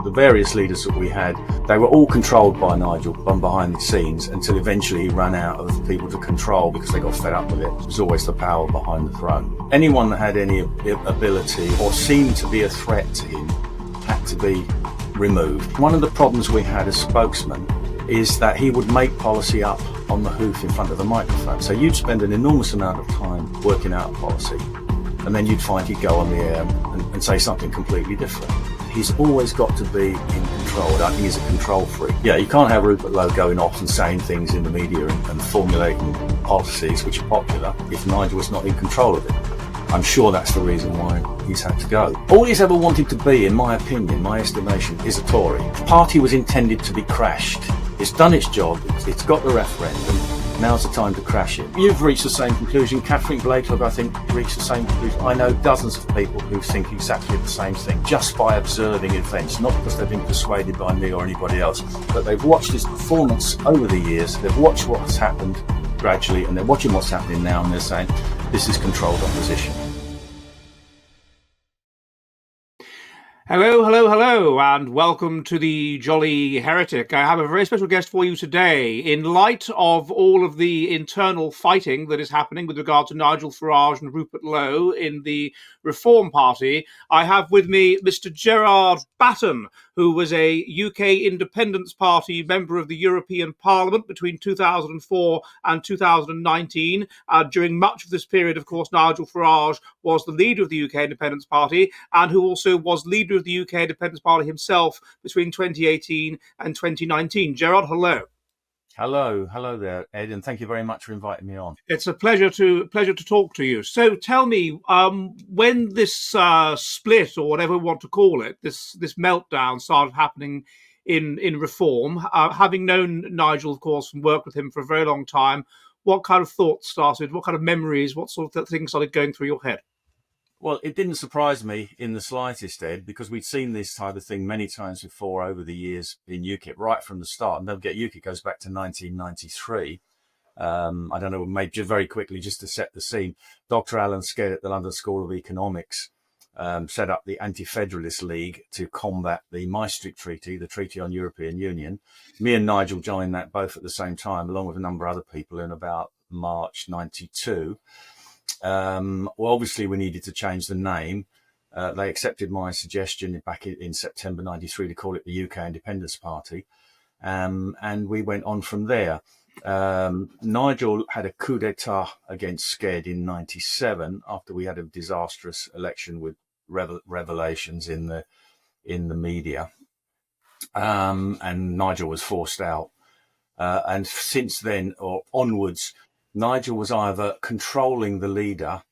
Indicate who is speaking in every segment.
Speaker 1: The various leaders that we had, they were all controlled by Nigel from behind the scenes until eventually he ran out of people to control because they got fed up with it. It was always the power behind the throne. Anyone that had any ability or seemed to be a threat to him had to be removed. One of the problems we had as spokesman is that he would make policy up on the hoof in front of the microphone. So you'd spend an enormous amount of time working out a policy, and then you'd find he'd go on the air and say something completely different. He's always got to be in control. I think he's a control freak. Yeah, you can't have Rupert Lowe going off and saying things in the media and formulating policies which are popular if Nigel was not in control of it. I'm sure that's the reason why he's had to go. All he's ever wanted to be, in my opinion, my estimation, is a Tory. The party was intended to be crashed. It's done its job. It's got the referendum. Now's the time to crash it. You've reached the same conclusion. Catherine Blakelock, I think, reached the same conclusion. I know dozens of people who think exactly the same thing just by observing events, not because they've been persuaded by me or anybody else, but they've watched his performance over the years. They've watched what's happened gradually, and they're watching what's happening now, and they're saying, this is controlled opposition.
Speaker 2: Hello, and welcome to the Jolly Heretic. I have a very special guest for you today. In light of all of the internal fighting that is happening with regard to Nigel Farage and Rupert Lowe in the Reform Party, I have with me Mr. Gerard Batten, who was a UK Independence Party member of the European Parliament between 2004 and 2019. During much of this period, of course, Nigel Farage was the leader of the UK Independence Party, and who also was leader of the UK Independence Party himself between 2018 and 2019. Gerard, hello.
Speaker 1: Hello there, Ed, and thank you very much for inviting me on.
Speaker 2: It's a pleasure to talk to you. So tell me, when this split, or whatever we want to call it, this meltdown started happening in Reform, having known Nigel, of course, and worked with him for a very long time, what kind of thoughts started, what kind of memories, what sort of things started going through your head?
Speaker 1: Well, it didn't surprise me in the slightest, Ed, because we'd seen this type of thing many times before over the years in UKIP, right from the start. And don't forget, UKIP goes back to 1993. I don't know, maybe very quickly, just to set the scene, Dr. Alan Sked at the London School of Economics set up the Anti-Federalist League to combat the Maastricht Treaty, the Treaty on European Union. Me and Nigel joined that both at the same time, along with a number of other people, in about March 92. Well, obviously we needed to change the name. They accepted my suggestion back in September 93 to call it the UK Independence Party. And we went on from there. Nigel had a coup d'etat against Sked in 97 after we had a disastrous election with revelations in the media. And Nigel was forced out. And since then, or onwards, Nigel was either controlling the leader,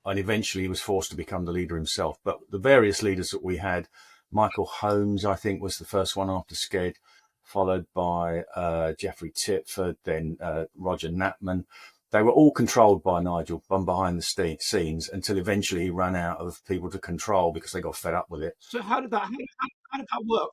Speaker 1: and eventually he was forced to become the leader himself. But the various leaders that we had, Michael Holmes, I think, was the first one after Sked, followed by Geoffrey Titford, then Roger Knapman. They were all controlled by Nigel from behind the scenes until eventually he ran out of people to control because they got fed up with it.
Speaker 2: So how did that work?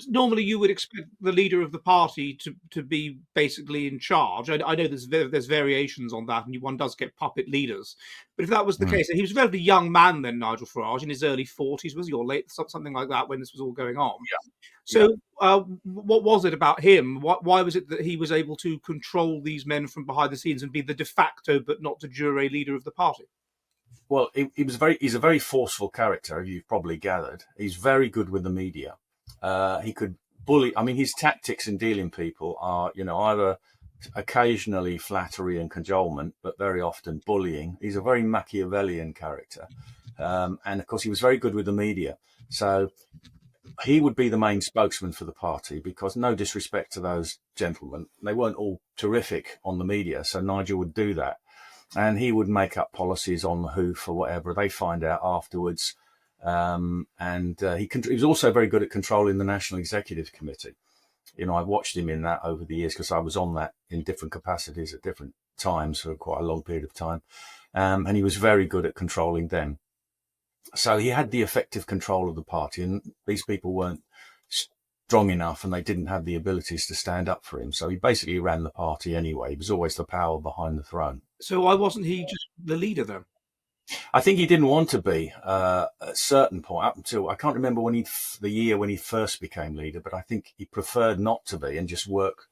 Speaker 2: Normally, you would expect the leader of the party to be basically in charge. I know there's variations on that, and one does get puppet leaders. But if that was the case, and he was a relatively young man then, Nigel Farage, in his early 40s, was he, or late, something like that, when this was all going on?
Speaker 1: Yeah.
Speaker 2: So, what was it about him? Why was it that he was able to control these men from behind the scenes and be the de facto but not de jure leader of the party?
Speaker 1: Well, he's a very forceful character, you've probably gathered. He's very good with the media. He could bully. I mean, his tactics in dealing people are, either occasionally flattery and cajolement, but very often bullying. He's a very Machiavellian character. And of course, he was very good with the media. So he would be the main spokesman for the party because, no disrespect to those gentlemen, they weren't all terrific on the media. So Nigel would do that. And he would make up policies on the hoof or whatever. They find out afterwards. He was also very good at controlling the National Executive Committee. I've watched him in that over the years because I was on that in different capacities at different times for quite a long period of time. And he was very good at controlling them. So he had the effective control of the party, and these people weren't strong enough and they didn't have the abilities to stand up for him. So he basically ran the party anyway. He was always the power behind the throne.
Speaker 2: So why wasn't he just the leader then?
Speaker 1: I think he didn't want to be at a certain point up until I can't remember the year when he first became leader, but I think he preferred not to be and just work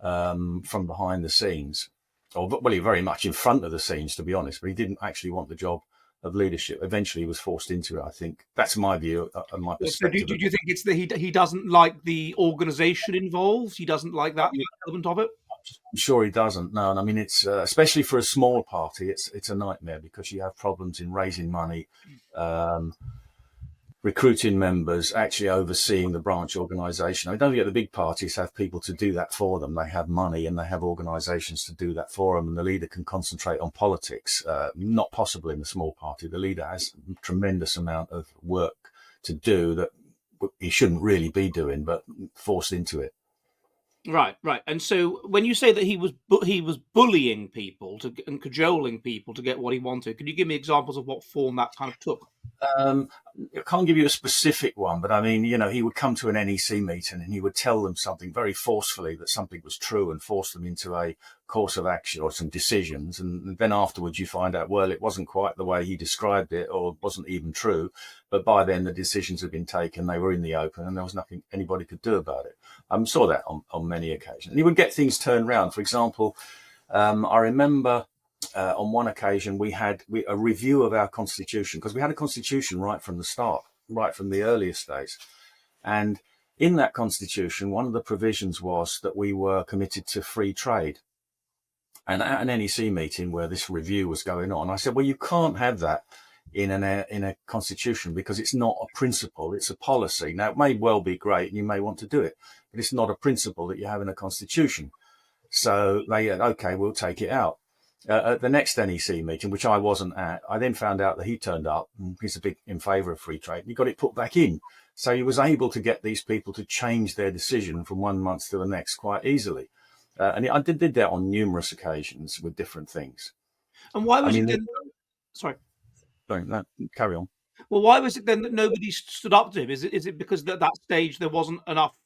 Speaker 1: from behind the scenes, or well, he very much in front of the scenes, to be honest. But he didn't actually want the job of leadership. Eventually, he was forced into it. I think that's my view and my
Speaker 2: So do
Speaker 1: perspective.
Speaker 2: you think it's that he doesn't like the organisation involved? He doesn't like that element of it?
Speaker 1: I'm sure he doesn't. No, and I mean it's especially for a small party, it's a nightmare because you have problems in raising money, um, recruiting members, actually overseeing the branch organisation. I don't forget the big parties have people to do that for them. They have money and they have organisations to do that for them, and the leader can concentrate on politics. Not possible in the small party. The leader has a tremendous amount of work to do that he shouldn't really be doing, but forced into it.
Speaker 2: Right, right. And so when you say that he was bullying people and cajoling people to get what he wanted, can you give me examples of what form that kind of took?
Speaker 1: Um, I can't give you a specific one, but I mean, he would come to an NEC meeting and he would tell them something very forcefully that something was true and force them into a course of action or some decisions. And then afterwards you find out, well, it wasn't quite the way he described it or wasn't even true. But by then the decisions had been taken, they were in the open and there was nothing anybody could do about it. I saw that on many occasions. And he would get things turned around. For example, I remember on one occasion we had a review of our constitution, because we had a constitution right from the start, right from the earliest days. And in that constitution, one of the provisions was that we were committed to free trade. And at an NEC meeting where this review was going on, I said, well, you can't have that in a constitution because it's not a principle, it's a policy. Now, it may well be great and you may want to do it, but it's not a principle that you have in a constitution. So they said, okay, we'll take it out. At the next NEC meeting, which I wasn't at, I then found out that he turned up and he's a big in favour of free trade. He got it put back in. So he was able to get these people to change their decision from 1 month to the next quite easily. And I did that on numerous occasions with different things.
Speaker 2: And why
Speaker 1: I
Speaker 2: was it
Speaker 1: mean,
Speaker 2: then? Sorry.
Speaker 1: sorry, no, carry on.
Speaker 2: Well, why was it then that nobody stood up to him? Is it because at that stage there wasn't enough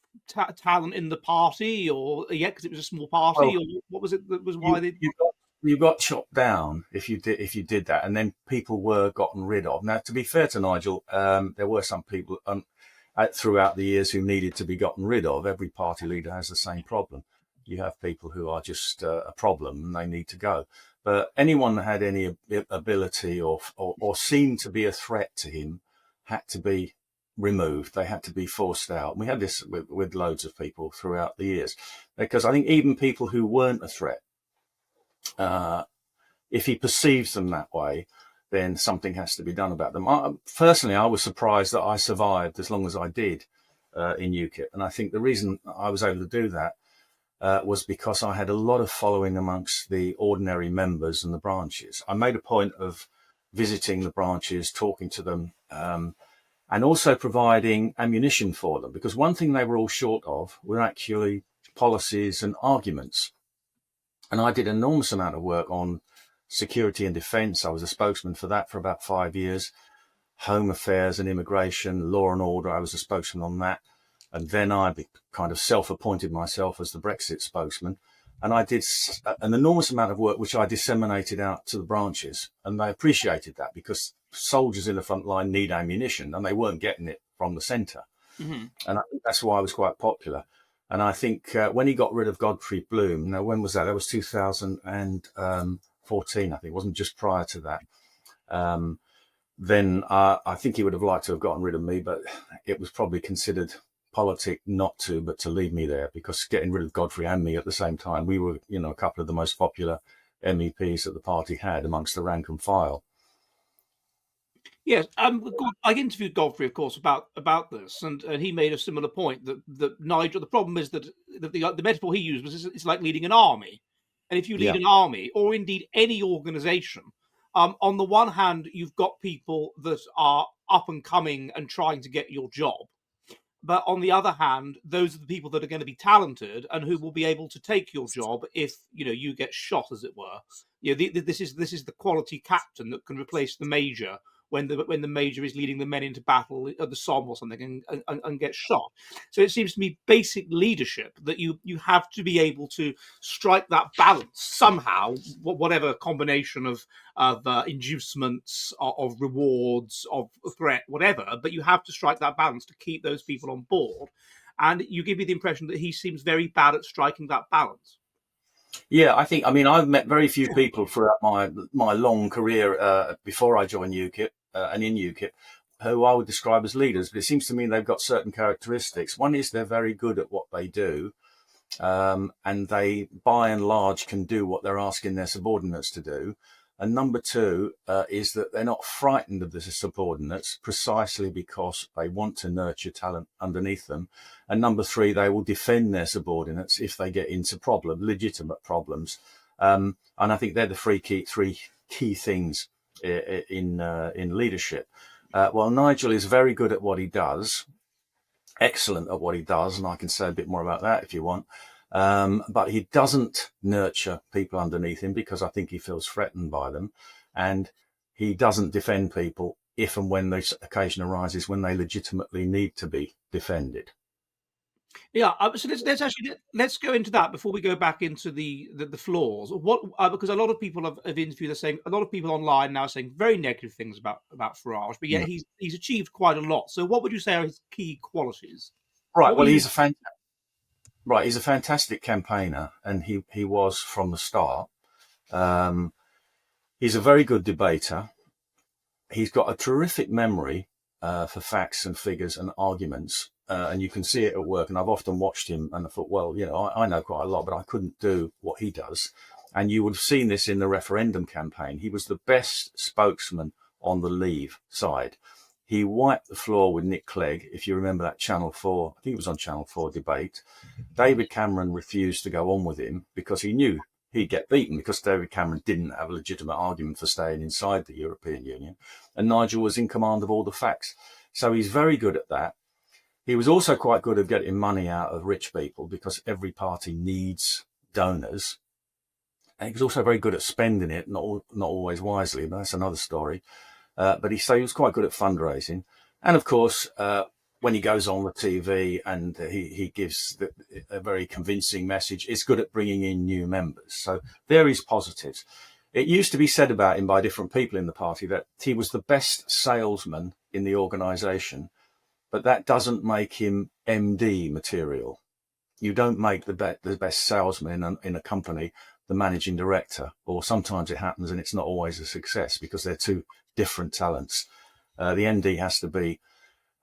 Speaker 2: talent in the party, or because it was a small party,
Speaker 1: Well,
Speaker 2: or what was it that was why
Speaker 1: you,
Speaker 2: they?
Speaker 1: you got chopped down if you did that, and then people were gotten rid of. Now, to be fair to Nigel, there were some people throughout the years who needed to be gotten rid of. Every party leader has the same problem. You have people who are just a problem and they need to go. But anyone that had any ability or seemed to be a threat to him had to be removed. They had to be forced out. And we had this with loads of people throughout the years, because I think even people who weren't a threat, if he perceives them that way, then something has to be done about them. Personally, I was surprised that I survived as long as I did in UKIP. And I think the reason I was able to do that was because I had a lot of following amongst the ordinary members and the branches. I made a point of visiting the branches, talking to them, and also providing ammunition for them, because one thing they were all short of were actually policies and arguments. And I did an enormous amount of work on security and defence. I was a spokesman for that for about 5 years. Home affairs and immigration, law and order, I was a spokesman on that. And then I kind of self-appointed myself as the Brexit spokesman. And I did an enormous amount of work, which I disseminated out to the branches. And they appreciated that, because soldiers in the front line need ammunition and they weren't getting it from the centre.
Speaker 2: Mm-hmm.
Speaker 1: And I think that's why I was quite popular. And I think when he got rid of Godfrey Bloom, now when was that? That was 2014, I think. It wasn't just prior to that. Then I think he would have liked to have gotten rid of me, but it was probably considered politic not to, but to leave me there, because getting rid of Godfrey and me at the same time, we were, a couple of the most popular MEPs that the party had amongst the rank and file.
Speaker 2: Yes, I interviewed Godfrey, of course, about this, and he made a similar point that Nigel. The problem is that the metaphor he used was it's like leading an army, and if you lead an army, or indeed any organisation, on the one hand you've got people that are up and coming and trying to get your job, but on the other hand, those are the people that are going to be talented and who will be able to take your job if you get shot, as it were. This is the quality captain that can replace the major when the major is leading the men into battle at the Somme or something and gets shot. So it seems to me basic leadership that you have to be able to strike that balance somehow, whatever combination of inducements, of rewards, of threat, whatever. But you have to strike that balance to keep those people on board. And you give me the impression that he seems very bad at striking that balance.
Speaker 1: Yeah, I mean, I've met very few people throughout my long career before I joined UKIP and in UKIP who I would describe as leaders. But it seems to me they've got certain characteristics. One is they're very good at what they do, and they, by and large, can do what they're asking their subordinates to do. And number two is that they're not frightened of the subordinates precisely because they want to nurture talent underneath them. And number three, they will defend their subordinates if they get into legitimate problems. And I think they're the three key things in leadership. Well, Nigel is very good at what he does, excellent at what he does, and I can say a bit more about that if you want. But he doesn't nurture people underneath him because I think he feels threatened by them. And he doesn't defend people if and when the occasion arises when they legitimately need to be defended.
Speaker 2: Yeah, so let's go into that before we go back into the flaws. What because a lot of people have interviewed are saying, a lot of people online now are saying very negative things about Farage, but yet he's achieved quite a lot. So what would you say are his key qualities?
Speaker 1: Right. Well, he's a fantastic campaigner, and he was from the start. He's a very good debater. He's got a terrific memory for facts and figures and arguments, and you can see it at work. And I've often watched him, and I thought, well, I know quite a lot, but I couldn't do what he does. And you would have seen this in the referendum campaign. He was the best spokesman on the Leave side. He wiped the floor with Nick Clegg, if you remember that Channel 4, I think it was on Channel 4 debate. David Cameron refused to go on with him because he knew he'd get beaten, because David Cameron didn't have a legitimate argument for staying inside the European Union. And Nigel was in command of all the facts. So he's very good at that. He was also quite good at getting money out of rich people, because every party needs donors. And he was also very good at spending it, not always wisely, but that's another story. But he was quite good at fundraising. And of course, when he goes on the TV and he gives a very convincing message, it's good at bringing in new members. So there is positives. It used to be said about him by different people in the party that he was the best salesman in the organisation, but that doesn't make him MD material. You don't make the best salesman in a company the managing director, or sometimes it happens and it's not always a success because they're two different talents. The MD has to be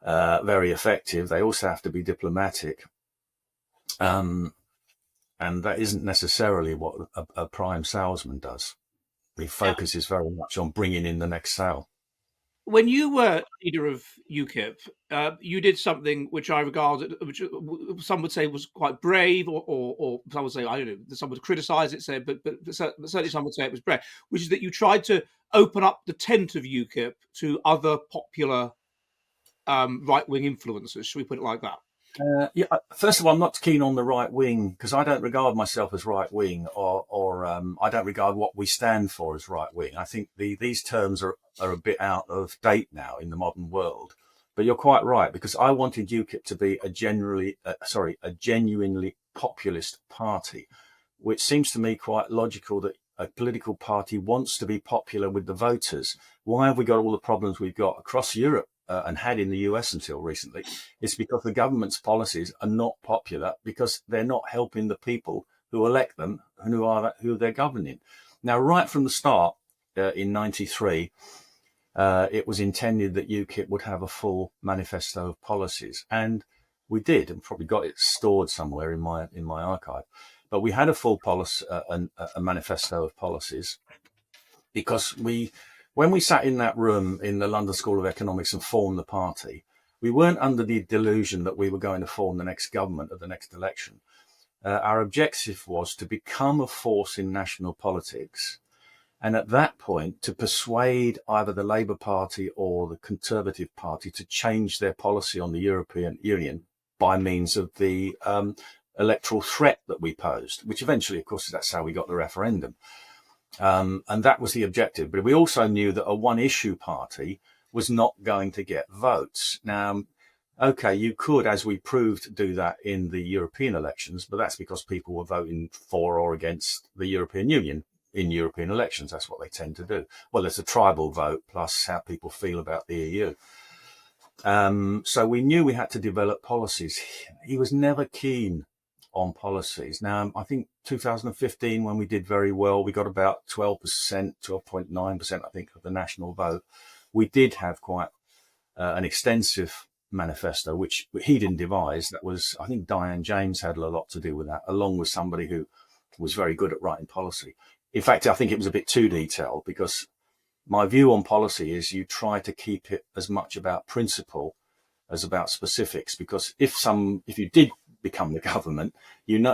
Speaker 1: very effective. They also have to be diplomatic. And that isn't necessarily what a prime salesman does. He focuses very much on bringing in the next sale.
Speaker 2: When you were leader of UKIP, you did something which I regarded, which some would say was quite brave, or some would say, I don't know, some would criticise it, but certainly some would say it was brave, which is that you tried to open up the tent of UKIP to other popular right-wing influences. Should we put it like that?
Speaker 1: First of all, I'm not keen on the right wing, because I don't regard myself as right wing, or I don't regard what we stand for as right wing. I think these terms are a bit out of date now in the modern world. But you're quite right, because I wanted UKIP to be a genuinely populist party, which seems to me quite logical that a political party wants to be popular with the voters. Why have we got all the problems we've got across Europe? And had in the US until recently? It's because the government's policies are not popular, because they're not helping the people who elect them and who they're governing. Now, right from the start, in '93, it was intended that UKIP would have a full manifesto of policies, and we did, and probably got it stored somewhere in my archive. But we had a full policy, a manifesto of policies, because when we sat in that room in the London School of Economics and formed the party, we weren't under the delusion that we were going to form the next government at the next election. Our objective was to become a force in national politics, and at that point to persuade either the Labour Party or the Conservative Party to change their policy on the European Union by means of the electoral threat that we posed, which eventually, of course, that's how we got the referendum. And that was the objective. But we also knew that a one-issue party was not going to get votes. Now, okay, you could, as we proved, do that in the European elections, but that's because people were voting for or against the European Union in European elections. That's what they tend to do. Well, there's a tribal vote plus how people feel about the EU. So we knew we had to develop policies. He was never keen on policies. Now, I think 2015, when we did very well, we got about 12%, 12.9%, I think, of the national vote. We did have quite an extensive manifesto, which he didn't devise. That was, I think Diane James had a lot to do with that, along with somebody who was very good at writing policy. In fact, I think it was a bit too detailed, because my view on policy is you try to keep it as much about principle as about specifics, because if you did become the government,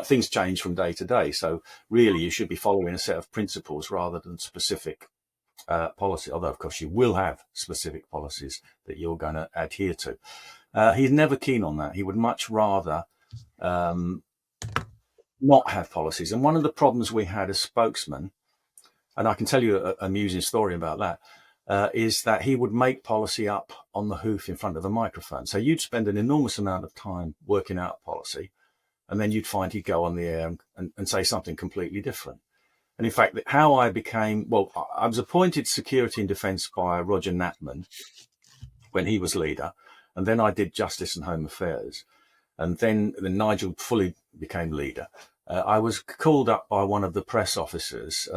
Speaker 1: things change from day to day. So really you should be following a set of principles rather than specific policy, although of course you will have specific policies that you're going to adhere to. He's never keen on that. He would much rather not have policies. And one of the problems we had as spokesman, and I can tell you an amusing story about that, is that he would make policy up on the hoof in front of a microphone. So you'd spend an enormous amount of time working out policy, and then you'd find he'd go on the air and say something completely different. And in fact, how I was appointed Security and Defence by Roger Natman when he was leader, and then I did Justice and Home Affairs, and then Nigel fully became leader. I was called up by one of the press officers,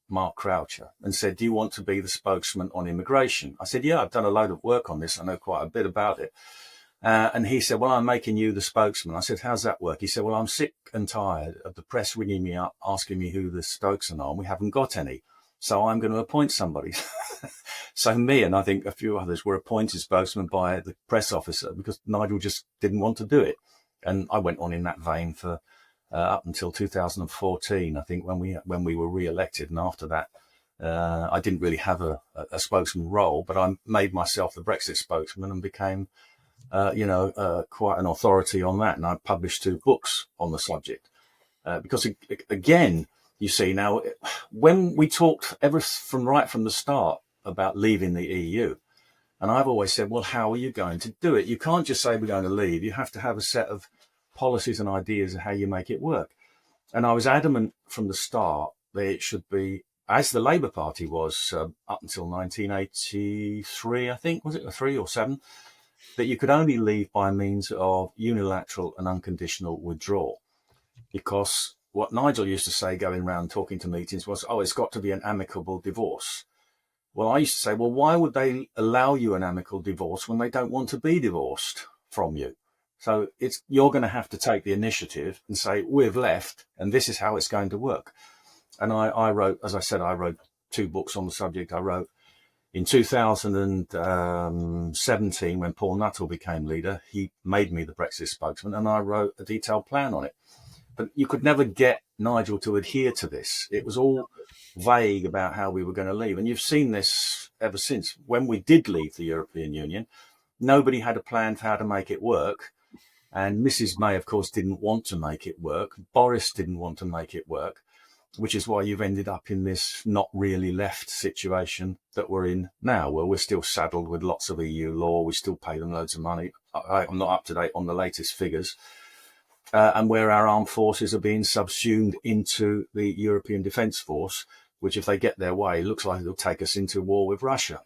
Speaker 1: Mark Croucher, and said, "Do you want to be the spokesman on immigration?" I said, "Yeah, I've done a load of work on this. I know quite a bit about it." And he said, "Well, I'm making you the spokesman." I said, "How's that work?" He said, "Well, I'm sick and tired of the press ringing me up, asking me who the spokesmen are, and we haven't got any. So I'm going to appoint somebody." So me and I think a few others were appointed spokesman by the press officer because Nigel just didn't want to do it. And I went on in that vein for up until 2014, I think, when we were re-elected. And after that, I didn't really have a spokesman role, but I made myself the Brexit spokesman and became quite an authority on that. And I published 2 books on the subject. Because again, you see, now, when we talked right from the start about leaving the EU, and I've always said, well, how are you going to do it? You can't just say we're going to leave. You have to have a set of policies and ideas of how you make it work. And I was adamant from the start that it should be, as the Labour Party was up until 1983, I think, was it 3 or 7, that you could only leave by means of unilateral and unconditional withdrawal. Because what Nigel used to say going around talking to meetings was, it's got to be an amicable divorce. Well, I used to say, well, why would they allow you an amicable divorce when they don't want to be divorced from you? So you're going to have to take the initiative and say, we've left and this is how it's going to work. And I wrote, as I said, I wrote 2 books on the subject. I wrote in 2017, when Paul Nuttall became leader, he made me the Brexit spokesman, and I wrote a detailed plan on it. But you could never get Nigel to adhere to this. It was all vague about how we were going to leave. And you've seen this ever since. When we did leave the European Union, nobody had a plan for how to make it work. And Mrs. May, of course, didn't want to make it work. Boris didn't want to make it work, which is why you've ended up in this not really left situation that we're in now, where we're still saddled with lots of EU law. We still pay them loads of money. I'm not up to date on the latest figures. And where our armed forces are being subsumed into the European Defence Force, which, if they get their way, looks like it'll take us into war with Russia,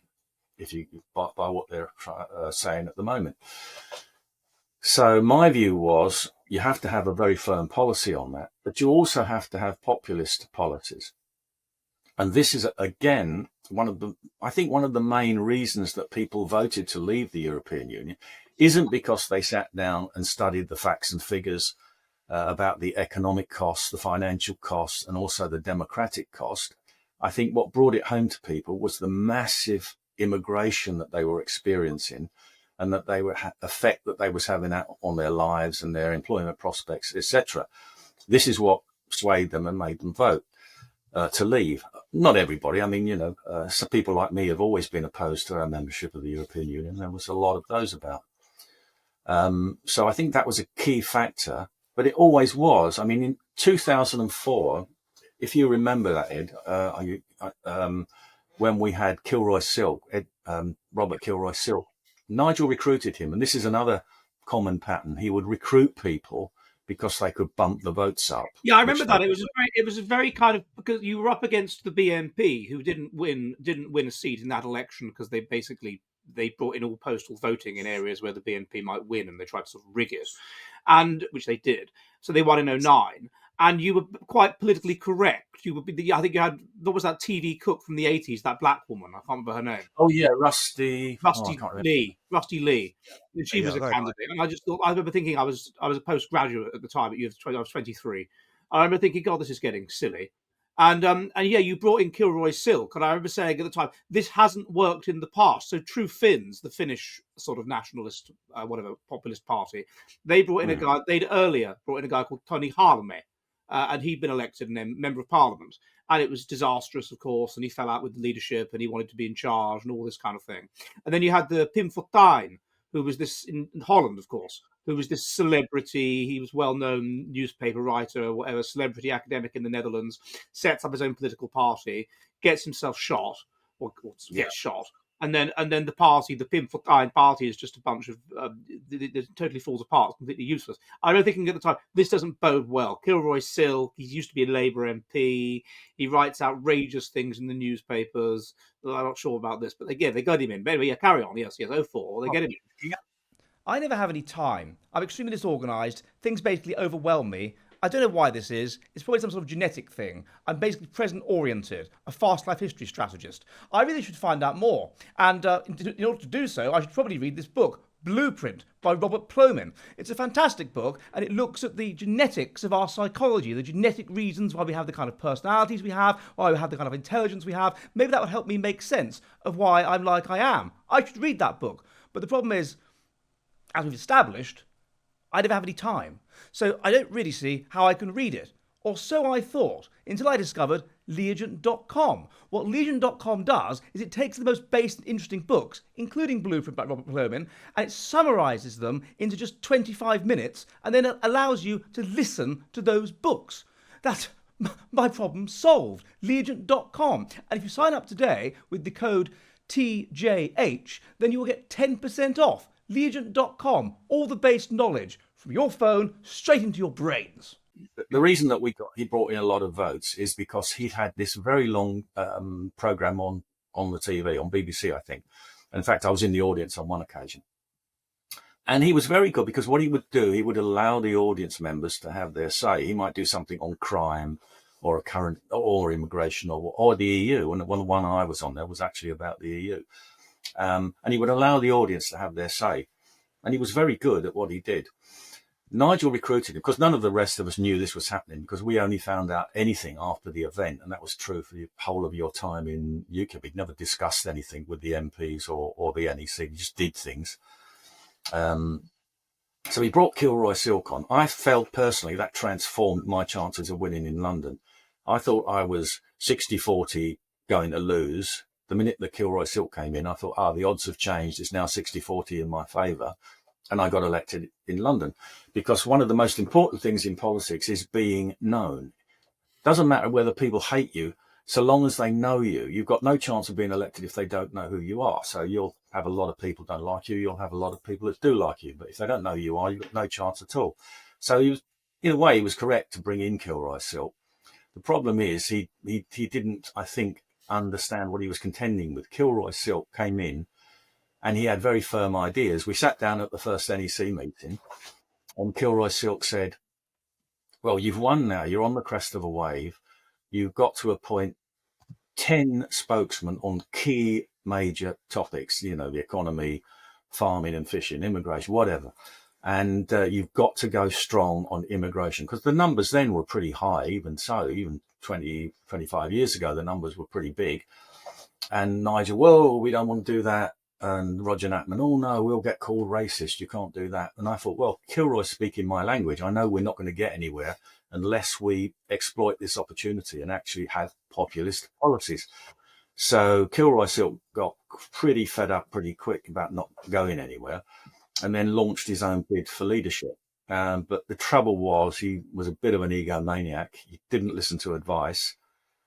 Speaker 1: by what they're saying at the moment. So my view was, you have to have a very firm policy on that, but you also have to have populist policies. And this is, again, one of the main reasons that people voted to leave the European Union isn't because they sat down and studied the facts and figures about the economic costs, the financial costs, and also the democratic cost. I think what brought it home to people was the massive immigration that they were experiencing, and that they were effect that they was having on their lives and their employment prospects, etc. This is what swayed them and made them vote to leave. Not everybody. I mean, some people like me have always been opposed to our membership of the European Union. There was a lot of those about. So I think that was a key factor, but it always was. I mean, in 2004, if you remember that, Ed, when we had Kilroy Silk, Robert Kilroy Silk. Nigel recruited him, and this is another common pattern. He would recruit people because they could bump the votes up.
Speaker 2: Yeah, I remember that. It was a very kind of, because you were up against the BNP, who didn't win a seat in that election because they brought in all postal voting in areas where the BNP might win, and they tried to sort of rig it, and which they did. So they won in 2009. And you were quite politically correct. I think you had, what was that TV cook from the 80s, that black woman? I can't remember her name.
Speaker 1: Oh yeah, Rusty. I can't remember.
Speaker 2: Rusty Lee. And she was a candidate. And I remember thinking, I was a postgraduate at the time. I was 23. I remember thinking, God, this is getting silly. And yeah, you brought in Kilroy Silk, and I remember saying at the time, this hasn't worked in the past. So True Finns, the Finnish sort of nationalist, whatever, populist party, they brought in a guy. They'd earlier brought in a guy called Tony Halme. And he'd been elected a member of parliament. And it was disastrous, of course, and he fell out with the leadership and he wanted to be in charge and all this kind of thing. And then you had the Pim Fortuyn, who was this, in Holland, of course, who was this celebrity. He was well-known newspaper writer or whatever, celebrity academic in the Netherlands, sets up his own political party, gets himself shot, or gets shot. And then the party, the Pim Fortuyn party, is just a bunch of it totally falls apart, completely useless. I remember thinking at the time, this doesn't bode well. Kilroy Silk, he used to be a Labour MP. He writes outrageous things in the newspapers. I'm not sure about this, but again, they got him in. But anyway, yeah, carry on. Yes, 04. They get him in.
Speaker 3: I never have any time. I'm extremely disorganised. Things basically overwhelm me. I don't know why this is. It's probably some sort of genetic thing. I'm basically present-oriented, a fast life history strategist. I really should find out more. And in order to do so, I should probably read this book, Blueprint, by Robert Plomin. It's a fantastic book, and it looks at the genetics of our psychology, the genetic reasons why we have the kind of personalities we have, why we have the kind of intelligence we have. Maybe that would help me make sense of why I'm like I am. I should read that book. But the problem is, as we've established, I never have any time. So I don't really see how I can read it. Or so I thought, until I discovered Legion.com. What Legion.com does is it takes the most basic and interesting books, including Blueprint by Robert Plomin, and it summarises them into just 25 minutes, and then it allows you to listen to those books. That's my problem solved. Legion.com. And if you sign up today with the code TJH, then you will get 10% off. Legion.com, all the base knowledge from your phone straight into your brains.
Speaker 1: The reason that he brought in a lot of votes is because he'd had this very long program on the TV, on BBC, I think. And in fact, I was in the audience on one occasion. And he was very good because what he would do, he would allow the audience members to have their say. He might do something on crime or immigration or the EU. And the one I was on there was actually about the EU. And he would allow the audience to have their say. And he was very good at what he did. Nigel recruited him because none of the rest of us knew this was happening because we only found out anything after the event. And that was true for the whole of your time in UKIP. He'd never discussed anything with the MPs or the NEC. He just did things. So he brought Kilroy Silk on. I felt personally that transformed my chances of winning in London. I thought I was 60-40 going to lose. The minute the Kilroy Silk came in, I thought, the odds have changed. It's now 60-40 in my favour. And I got elected in London because one of the most important things in politics is being known. Doesn't matter whether people hate you, so long as they know you. You've got no chance of being elected if they don't know who you are. So you'll have a lot of people don't like you. You'll have a lot of people that do like you. But if they don't know who you are, you've got no chance at all. So he was, in a way, he was correct to bring in Kilroy Silk. The problem is he didn't, I think, understand what he was contending with. Kilroy Silk came in and he had very firm ideas. We sat down at the first NEC meeting and Kilroy Silk said, well, you've won now. You're on the crest of a wave. You've got to appoint 10 spokesmen on key major topics, the economy, farming and fishing, immigration, whatever. And you've got to go strong on immigration because the numbers then were pretty high. Even 20, 25 years ago, the numbers were pretty big. And Nigel, whoa, we don't want to do that. And Roger Natman, oh no, we'll get called racist. You can't do that. And I thought, well, Kilroy's speaking my language. I know we're not going to get anywhere unless we exploit this opportunity and actually have populist policies. So Kilroy Silk got pretty fed up pretty quick about not going anywhere and then launched his own bid for leadership. But the trouble was he was a bit of an egomaniac. He didn't listen to advice.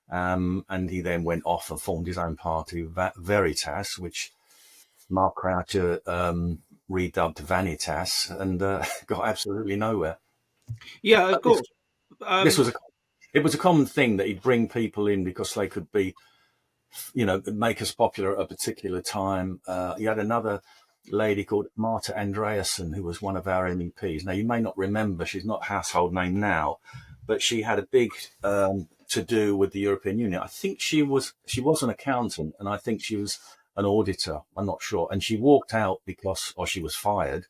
Speaker 1: And he then went off and formed his own party, Veritas, which Mark Croucher redubbed Vanitas, and got absolutely nowhere.
Speaker 2: Yeah, of course.
Speaker 1: It was a common thing that he'd bring people in because they could be, make us popular at a particular time. He had another lady called Marta Andreasen, who was one of our MEPs. Now, you may not remember, she's not a household name now, but she had a big to do with the European Union. I think she was an accountant, and I think she was an auditor. I'm not sure. And she walked out or she was fired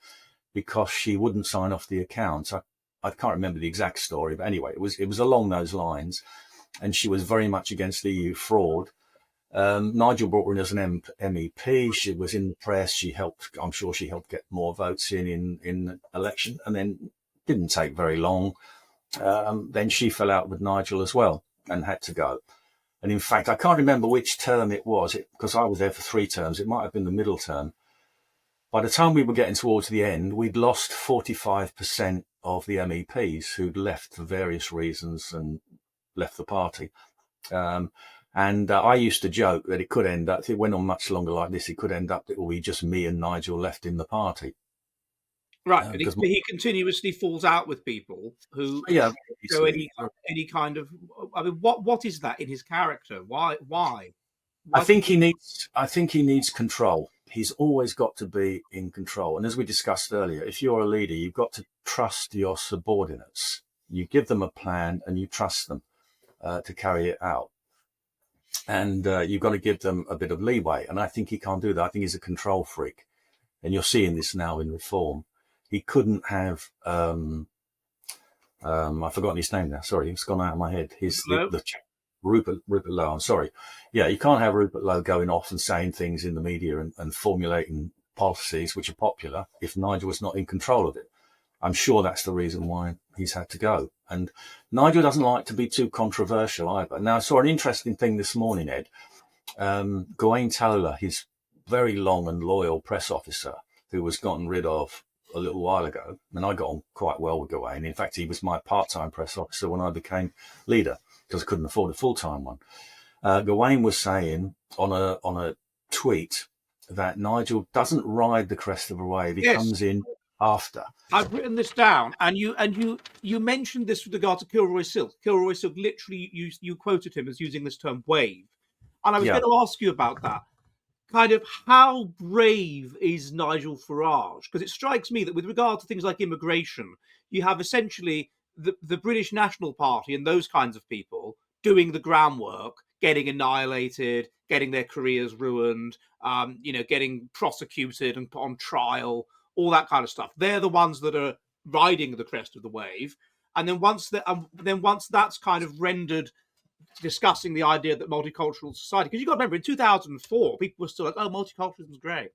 Speaker 1: because she wouldn't sign off the accounts. I can't remember the exact story, but anyway, it was along those lines. And she was very much against EU fraud. Nigel brought her in as an MEP. She was in the press. I'm sure she helped get more votes in the election, and then didn't take very long. Then she fell out with Nigel as well and had to go. And in fact, I can't remember which term it was because I was there for 3 terms. It might have been the middle term. By the time we were getting towards the end, we'd lost 45% of the MEPs who'd left for various reasons and left the party. And I used to joke that it could end up, if it went on much longer like this, it could end up that it will be just me and Nigel left in the party.
Speaker 2: Right, and he continuously falls out with people who show any kind of. I mean, what is that in his character? Why?
Speaker 1: I think he needs control. He's always got to be in control. And as we discussed earlier, if you're a leader, you've got to trust your subordinates. You give them a plan and you trust them to carry it out. And you've got to give them a bit of leeway. And I think he can't do that. I think he's a control freak. And you're seeing this now in reform. He couldn't have, I've forgotten his name now. Sorry, it's gone out of my head. Rupert Lowe, I'm sorry. Yeah, you can't have Rupert Lowe going off and saying things in the media and formulating policies which are popular if Nigel was not in control of it. I'm sure that's the reason why he's had to go. And Nigel doesn't like to be too controversial either. Now, I saw an interesting thing this morning, Ed. Gawain Taylor, his very long and loyal press officer, who was gotten rid of a little while ago, and I got on quite well with Gawain. In fact, he was my part-time press officer when I became leader because I couldn't afford a full-time one. Gawain was saying on a tweet that Nigel doesn't ride the crest of a wave; he comes in after.
Speaker 2: I've written this down, and you mentioned this with regard to Kilroy Silk. Kilroy Silk literally you quoted him as using this term "wave," and I was going to ask you about that. Kind of how brave is Nigel Farage? Because it strikes me that with regard to things like immigration, you have essentially the British National Party and those kinds of people doing the groundwork, getting annihilated, getting their careers ruined, getting prosecuted and put on trial, all that kind of stuff. They're the ones that are riding the crest of the wave. And then once that's kind of rendered discussing the idea that multicultural society, because you've got to remember in 2004 people were still like, oh, multiculturalism is great.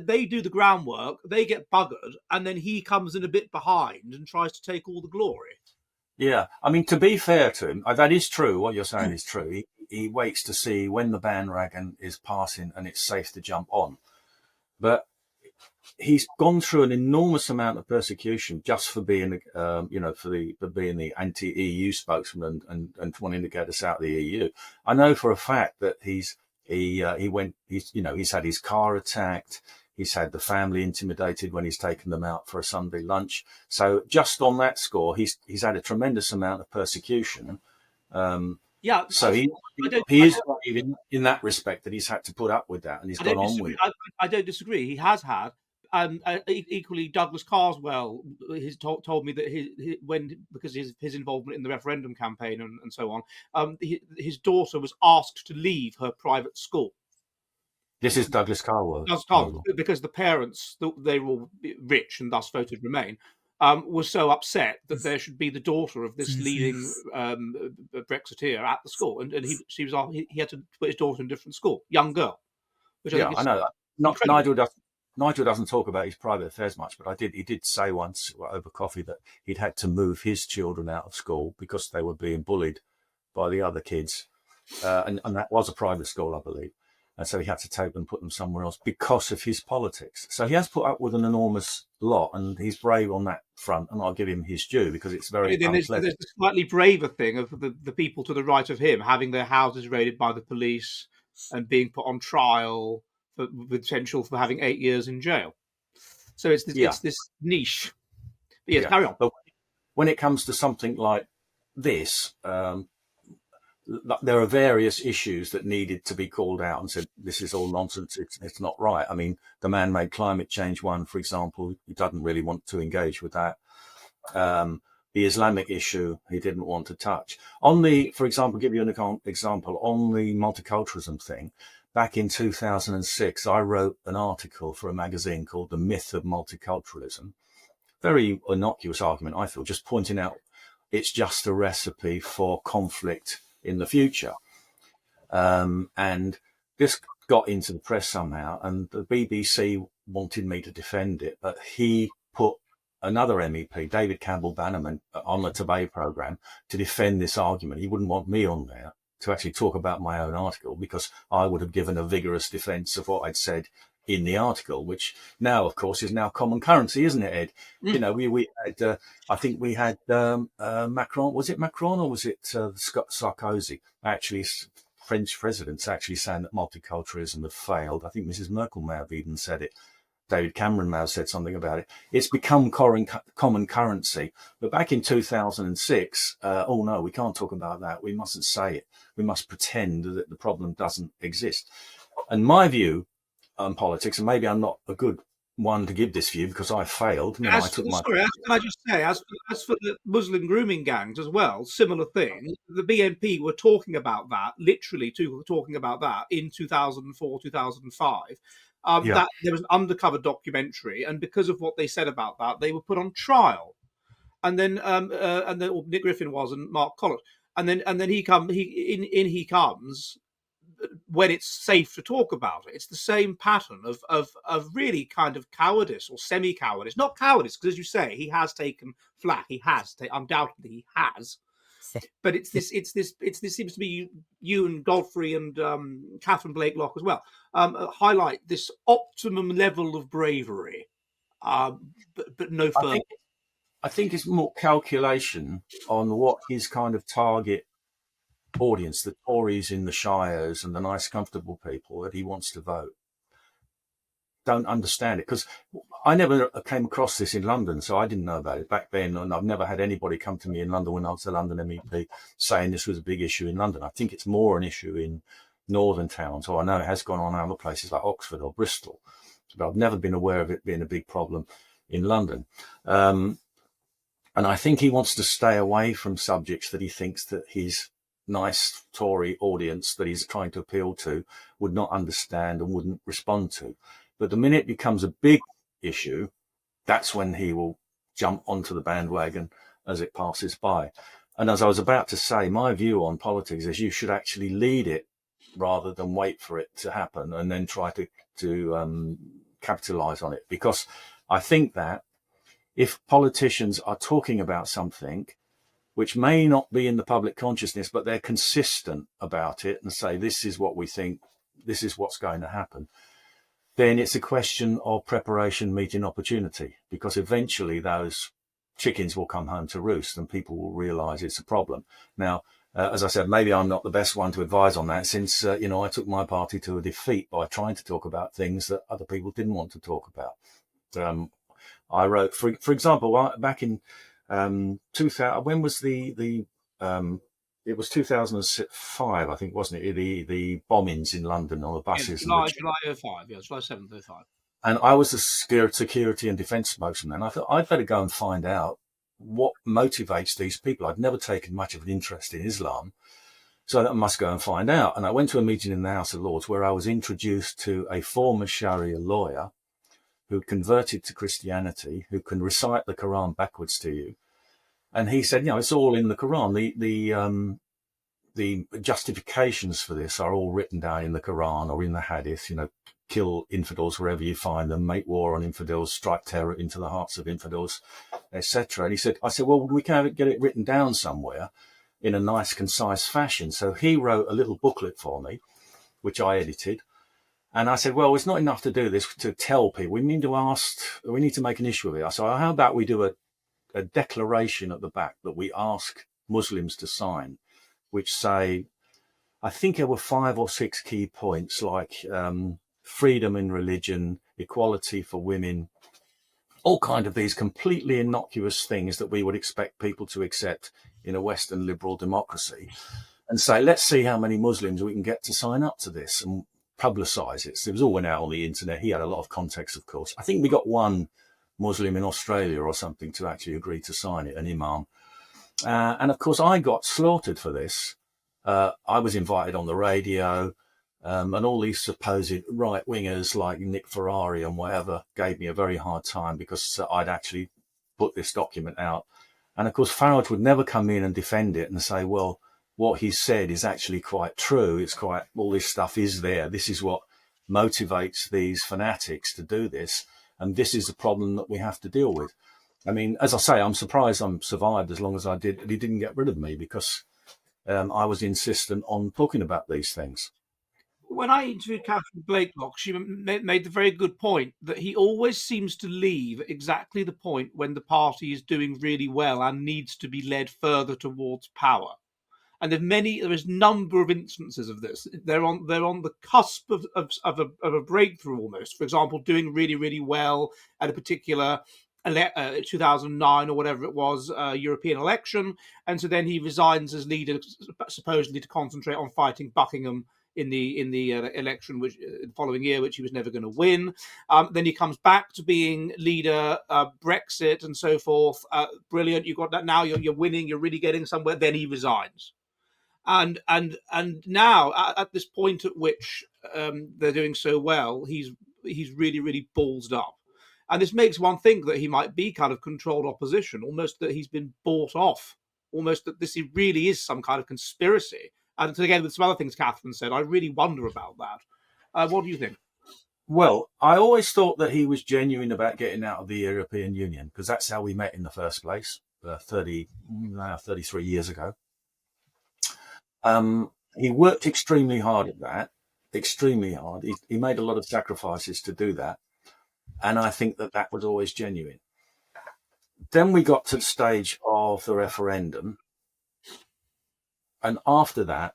Speaker 2: They do the groundwork, they get buggered, and then he comes in a bit behind and tries to take all the glory.
Speaker 1: Yeah, I mean, to be fair to him, that is true. What you're saying is true. He waits to see when the bandwagon is passing and it's safe to jump on. But he's gone through an enormous amount of persecution just for being, for being the anti-EU spokesman and wanting to get us out of the EU. I know for a fact that he's had his car attacked. He's had the family intimidated when he's taken them out for a Sunday lunch. So just on that score, he's had a tremendous amount of persecution. So he is brave in that respect that he's had to put up with that, and he's gone on with it.
Speaker 2: I don't disagree. He has had. Equally, Douglas Carswell has told me that because of his involvement in the referendum campaign and so on, his daughter was asked to leave her private school.
Speaker 1: This is Douglas Carswell.
Speaker 2: Because the parents, they were all rich and thus voted Remain, was so upset that there should be the daughter of this leading Brexiteer at the school, and he had to put his daughter in a different school, young girl.
Speaker 1: I know that. Nigel doesn't talk about his private affairs much, but he did say once over coffee that he'd had to move his children out of school because they were being bullied by the other kids, and that was a private school, I believe. And so he had to take them, put them somewhere else because of his politics. So he has put up with an enormous lot, and he's brave on that front, and I'll give him his due because it's very
Speaker 2: Then there's
Speaker 1: unpleasant.
Speaker 2: the slightly braver thing of the people to the right of him having their houses raided by the police and being put on trial with potential for having 8 years in jail. So it's this niche. But yes, carry on.
Speaker 1: But when it comes to something like this, there are various issues that needed to be called out and said, this is all nonsense. It's not right. I mean, the man-made climate change one, for example, he doesn't really want to engage with that. The Islamic issue, he didn't want to touch. For example, give you an example, on the multiculturalism thing, back in 2006, I wrote an article for a magazine called The Myth of Multiculturalism. Very innocuous argument, I feel, just pointing out it's just a recipe for conflict in the future. And this got into the press somehow, and the BBC wanted me to defend it, but he put another MEP, David Campbell-Bannerman, on the Today programme to defend this argument. He wouldn't want me on there to actually talk about my own article because I would have given a vigorous defence of what I'd said in the article, which now, of course, is now common currency, isn't it, Ed? You know, we had, I think we had Macron. Was it Macron or was it Sarkozy? Actually, French presidents actually saying that multiculturalism had failed. I think Mrs. Merkel may have even said it. David Cameron may have said something about it. It's become common currency. But back in 2006, oh no, we can't talk about that. We mustn't say it. We must pretend that the problem doesn't exist. And my view on politics, and maybe I'm not a good one to give this view because I failed. You know,
Speaker 2: Can I just say, as for the Muslim grooming gangs as well, similar thing. The BNP were talking about that, talking about that in 2004, 2005. That there was an undercover documentary, and because of what they said about that, they were put on trial. And then Nick Griffin was, and Mark Collett, and then he comes when it's safe to talk about it. It's the same pattern of really kind of cowardice or semi-cowardice, not cowardice, because as you say, he has taken flack. Undoubtedly he has. But it's this seems to be you and Godfrey and Catherine Blakelock as well highlight this optimum level of bravery, but no further.
Speaker 1: I think it's more calculation on what his kind of target audience, the Tories in the shires and the nice, comfortable people that he wants to vote, don't understand it. Because I never came across this in London, so I didn't know about it back then. And I've never had anybody come to me in London when I was a London MEP saying this was a big issue in London. I think it's more an issue in northern towns, or I know it has gone on in other places like Oxford or Bristol, but I've never been aware of it being a big problem in London. And I think he wants to stay away from subjects that he thinks that his nice Tory audience that he's trying to appeal to would not understand and wouldn't respond to. But the minute it becomes a big issue, that's when he will jump onto the bandwagon as it passes by. And as I was about to say, my view on politics is you should actually lead it rather than wait for it to happen and then try to capitalize on it. Because I think that if politicians are talking about something which may not be in the public consciousness, but they're consistent about it and say, this is what we think, this is what's going to happen, then it's a question of preparation meeting opportunity, because eventually those chickens will come home to roost and people will realize it's a problem. Now, as I said, maybe I'm not the best one to advise on that since, I took my party to a defeat by trying to talk about things that other people didn't want to talk about. I wrote, for example, back in 2000, when was it was 2005, I think, wasn't it? The bombings in London on the buses.
Speaker 2: July 05, July 7th, 05.
Speaker 1: And I was the security and defence spokesman, and I thought I'd better go and find out what motivates these people. I'd never taken much of an interest in Islam, so I must go and find out. And I went to a meeting in the House of Lords where I was introduced to a former Sharia lawyer who converted to Christianity, who can recite the Quran backwards to you. And he said, it's all in the Quran. The justifications for this are all written down in the Quran or in the Hadith. Kill infidels wherever you find them, make war on infidels, strike terror into the hearts of infidels, etc. And I said, well, we can't get it written down somewhere in a nice, concise fashion. So he wrote a little booklet for me, which I edited. And I said, well, it's not enough to do this, to tell people. We need to make an issue of it. So how about we do a declaration at the back that we ask Muslims to sign, which say, I think there were 5 or 6 key points, like freedom in religion, equality for women, all kind of these completely innocuous things that we would expect people to accept in a Western liberal democracy, and say, let's see how many Muslims we can get to sign up to this and publicise it. So it was all went out on the internet. He had a lot of context, of course. I think we got one Muslim in Australia or something to actually agree to sign it, an imam. And of course, I got slaughtered for this. I was invited on the radio, and all these supposed right-wingers like Nick Ferrari and whatever gave me a very hard time because I'd actually put this document out. And of course, Farage would never come in and defend it and say, well, what he said is actually quite true. It's quite, all this stuff is there. This is what motivates these fanatics to do this. And this is the problem that we have to deal with. I mean, as I say, I'm surprised I'm survived as long as I did. He didn't get rid of me because I was insistent on talking about these things.
Speaker 2: When I interviewed Catherine Blakelock, she made the very good point that he always seems to leave exactly the point when the party is doing really well and needs to be led further towards power. And there is a number of instances of this. They're on the cusp of a breakthrough almost. For example, doing really, really well at a particular 2009 or whatever it was European election, and so then he resigns as leader, supposedly to concentrate on fighting Buckingham in the election, which the following year, which he was never going to win. Then he comes back to being leader, Brexit and so forth. Brilliant, you got that now. You're winning. You're really getting somewhere. Then he resigns. And now at this point at which they're doing so well, he's really, really ballsed up. And this makes one think that he might be kind of controlled opposition, almost that he's been bought off, almost that this really is some kind of conspiracy. And again, with some other things Catherine said, I really wonder about that. What do you think?
Speaker 1: Well, I always thought that he was genuine about getting out of the European Union, because that's how we met in the first place, 33 years ago. He worked extremely hard at that, extremely hard. He made a lot of sacrifices to do that. And I think that was always genuine. Then we got to the stage of the referendum. And after that,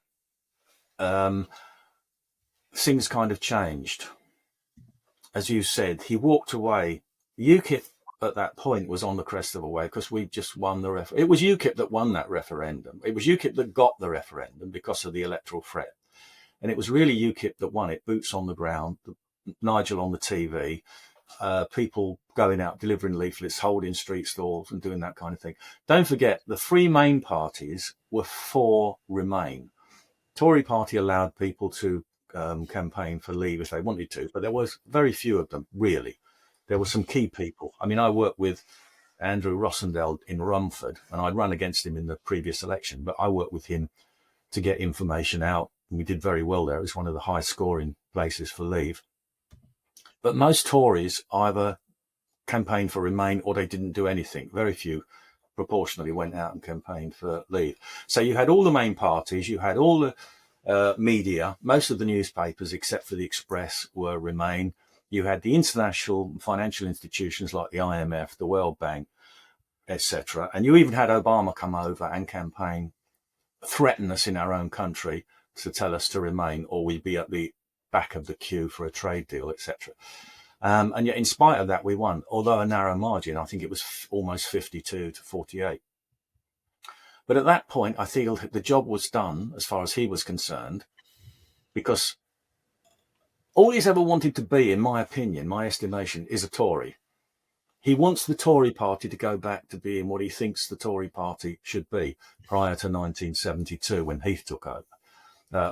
Speaker 1: things kind of changed. As you said, he walked away. UKIP at that point was on the crest of a wave because we just won the referendum. It was UKIP that won that referendum. It was UKIP that got the referendum because of the electoral threat. And it was really UKIP that won it, boots on the ground, Nigel on the TV, people going out, delivering leaflets, holding street stalls and doing that kind of thing. Don't forget, the three main parties were for Remain. Tory party allowed people to campaign for Leave if they wanted to, but there was very few of them, really. There were some key people. I mean, I worked with Andrew Rossendale in Rumford, and I'd run against him in the previous election, but I worked with him to get information out, and we did very well there. It was one of the high-scoring places for Leave. But most Tories either campaigned for Remain or they didn't do anything. Very few proportionally went out and campaigned for Leave. So you had all the main parties, you had all the media, most of the newspapers except for the Express were Remain. You had the international financial institutions like the IMF, the World Bank, etc. And you even had Obama come over and campaign, threaten us in our own country to tell us to remain or we'd be at the back of the queue for a trade deal, etc. And yet in spite of that, we won, although a narrow margin. I think it was almost 52 to 48. But at that point, I feel the job was done as far as he was concerned, because all he's ever wanted to be, in my opinion, my estimation, is a Tory. He wants the Tory party to go back to being what he thinks the Tory party should be prior to 1972 when Heath took over,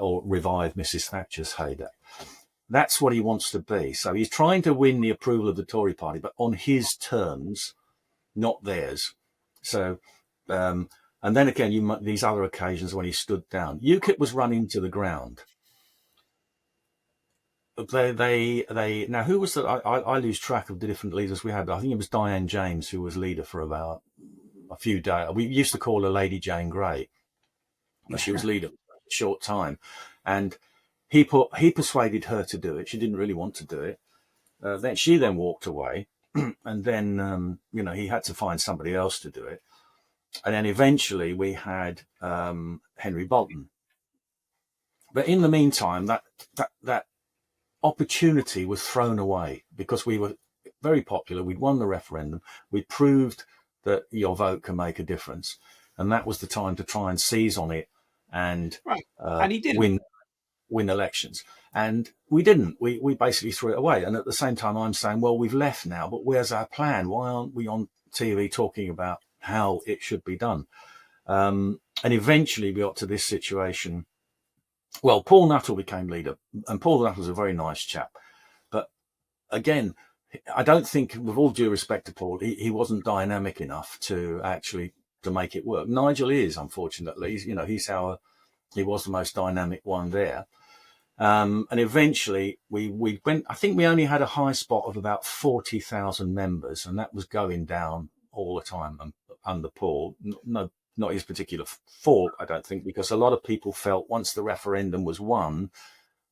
Speaker 1: or revived Mrs. Thatcher's heyday. That's what he wants to be. So he's trying to win the approval of the Tory party, but on his terms, not theirs. So, and then again, these other occasions when he stood down, UKIP was run into the ground. Now who was that? I lose track of the different leaders we had. I think it was Diane James who was leader for about a few days. We used to call her Lady Jane Grey, but she was leader for a short time. And he persuaded her to do it. She didn't really want to do it. Then she walked away, and then he had to find somebody else to do it. And then eventually we had Henry Bolton. But in the meantime, that opportunity was thrown away because we were very popular. We'd won the referendum. We proved that your vote can make a difference, and that was the time to try and seize on it and
Speaker 2: And he didn't
Speaker 1: win elections. And we didn't. We basically threw it away. And at the same time, I'm saying, well, we've left now, but where's our plan? Why aren't we on TV talking about how it should be done? And eventually we got to this situation. Well, Paul Nuttall became leader, and Paul Nuttall's a very nice chap. But again, I don't think, with all due respect to Paul, he wasn't dynamic enough to make it work. Nigel is, unfortunately. He was the most dynamic one there. And eventually we went, I think we only had a high spot of about 40,000 members, and that was going down all the time under Paul. No, not his particular fault, I don't think, because a lot of people felt once the referendum was won,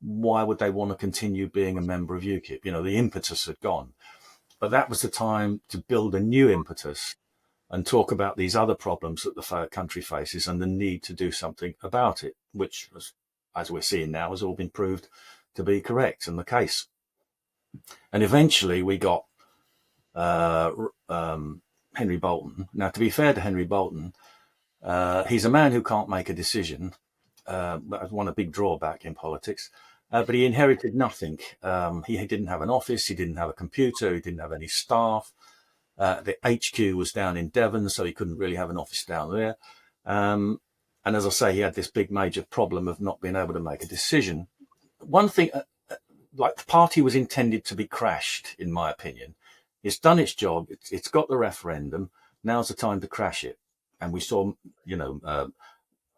Speaker 1: why would they want to continue being a member of UKIP? The impetus had gone. But that was the time to build a new impetus and talk about these other problems that the country faces and the need to do something about it, which, as we're seeing now, has all been proved to be correct and the case. And eventually we got Henry Bolton. Now, to be fair to Henry Bolton, he's a man who can't make a decision. That's one a big drawback in politics. But he inherited nothing. He didn't have an office. He didn't have a computer. He didn't have any staff. The HQ was down in Devon, so he couldn't really have an office down there. And as I say, he had this big major problem of not being able to make a decision. One thing, like the party was intended to be crashed, in my opinion. It's done its job. It's got the referendum. Now's the time to crash it. And we saw,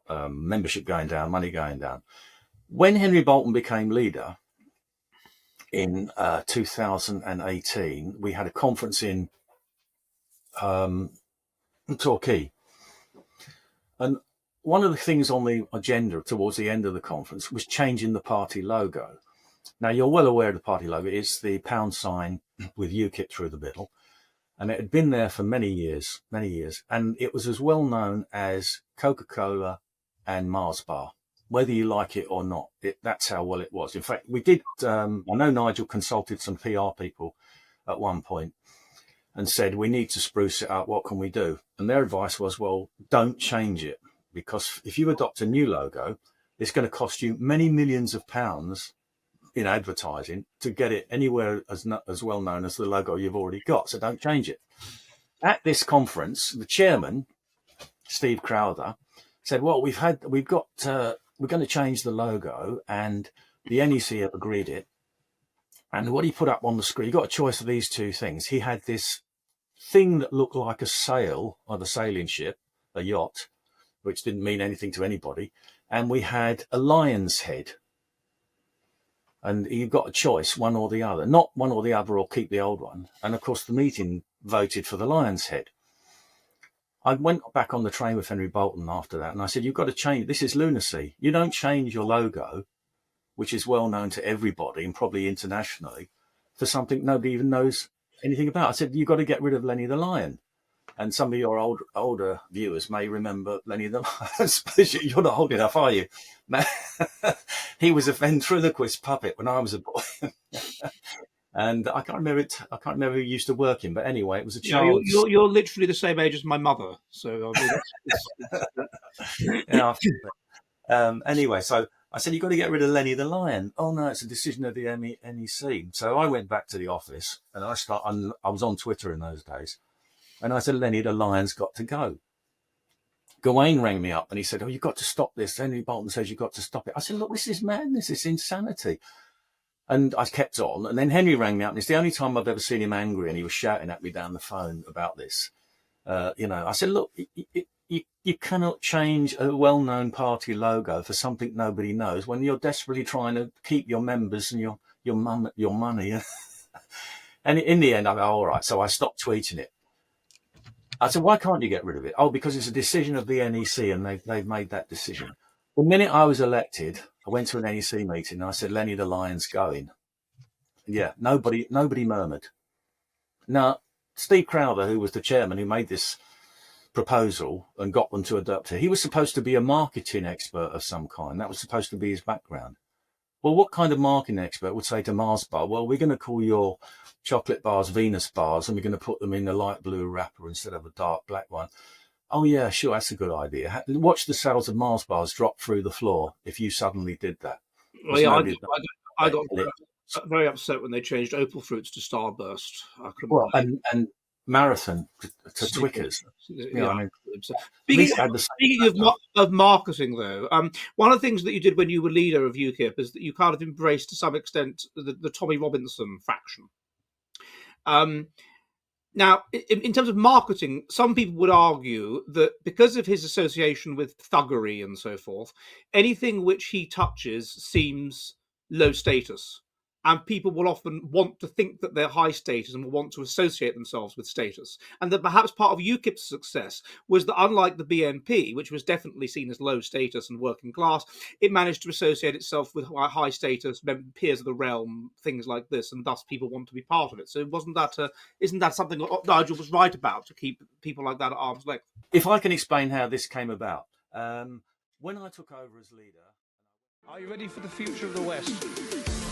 Speaker 1: membership going down, money going down. When Henry Bolton became leader in 2018, we had a conference in Torquay. And one of the things on the agenda towards the end of the conference was changing the party logo. Now, you're well aware of the party logo. It's the pound sign with UKIP through the middle. And it had been there for many years. And it was as well known as Coca-Cola and Mars Bar, whether you like it or not. That's how well it was. In fact, we did, I know Nigel consulted some PR people at one point and said, we need to spruce it up. What can we do? And their advice was, well, don't change it, because if you adopt a new logo, it's going to cost you many millions of pounds in advertising to get it anywhere as well known as the logo you've already got. So don't change it. At this conference, the chairman, Steve Crowther, said, well, we're going to change the logo, and the NEC have agreed it. And what he put up on the screen, he got a choice of these two things. He had this thing that looked like a sail of a sailing ship, a yacht, which didn't mean anything to anybody. And we had a lion's head. And you've got a choice, one or the other, not one or the other, or keep the old one. And of course, the meeting voted for the lion's head. I went back on the train with Henry Bolton after that, and I said, you've got to change. This is lunacy. You don't change your logo, which is well known to everybody and probably internationally, for something nobody even knows anything about. I said, you've got to get rid of Lenny the Lion. And some of your older viewers may remember Lenny the Lion. You're not old enough, are you? He was a ventriloquist puppet when I was a boy. And I can't remember who used to work him, but anyway, it was a child.
Speaker 2: You're literally the same age as my mother, so
Speaker 1: yeah. Anyway, so I said, you've got to get rid of Lenny the Lion. Oh no, it's a decision of the NEC. So I went back to the office and I was on Twitter in those days, and I said, Lenny the Lion's got to go. Gawain rang me up and he said, oh, you've got to stop this. Henry Bolton says you've got to stop it. I said, look, this is madness. It's insanity. And I kept on. And then Henry rang me up, and it's the only time I've ever seen him angry, and he was shouting at me down the phone about this. I said, look, you cannot change a well-known party logo for something nobody knows when you're desperately trying to keep your members and your money. And in the end, I go, all right. So I stopped tweeting it. I said, why can't you get rid of it? Oh, because it's a decision of the NEC, and they've made that decision. The minute I was elected, I went to an NEC meeting and I said, Lenny, the Lion's going. Yeah, nobody murmured. Now, Steve Crowther, who was the chairman who made this proposal and got them to adopt it, he was supposed to be a marketing expert of some kind. That was supposed to be his background. Well, what kind of marketing expert would say to Mars Bar, well, we're going to call your chocolate bars Venus bars and we're going to put them in a light blue wrapper instead of a dark black one? Oh, yeah, sure, that's a good idea. Watch the sales of Mars bars drop through the floor if you suddenly did that.
Speaker 2: Well, yeah, I got very upset when they changed Opal Fruits to Starburst.
Speaker 1: Well, and Marathon to Twickers.
Speaker 2: Yeah,
Speaker 1: I mean,
Speaker 2: speaking of marketing, though, one of the things that you did when you were leader of UKIP is that you kind of embraced to some extent the Tommy Robinson faction. Now, in terms of marketing, some people would argue that because of his association with thuggery and so forth, anything which he touches seems low status. And people will often want to think that they're high status and will want to associate themselves with status. And that perhaps part of UKIP's success was that, unlike the BNP, which was definitely seen as low status and working class, it managed to associate itself with high status, peers of the realm, things like this, and thus people want to be part of it. So isn't that something that Nigel was right about, to keep people like that at arm's length?
Speaker 1: If I can explain how this came about. When I took over as leader...
Speaker 4: Are you ready for the future of the West?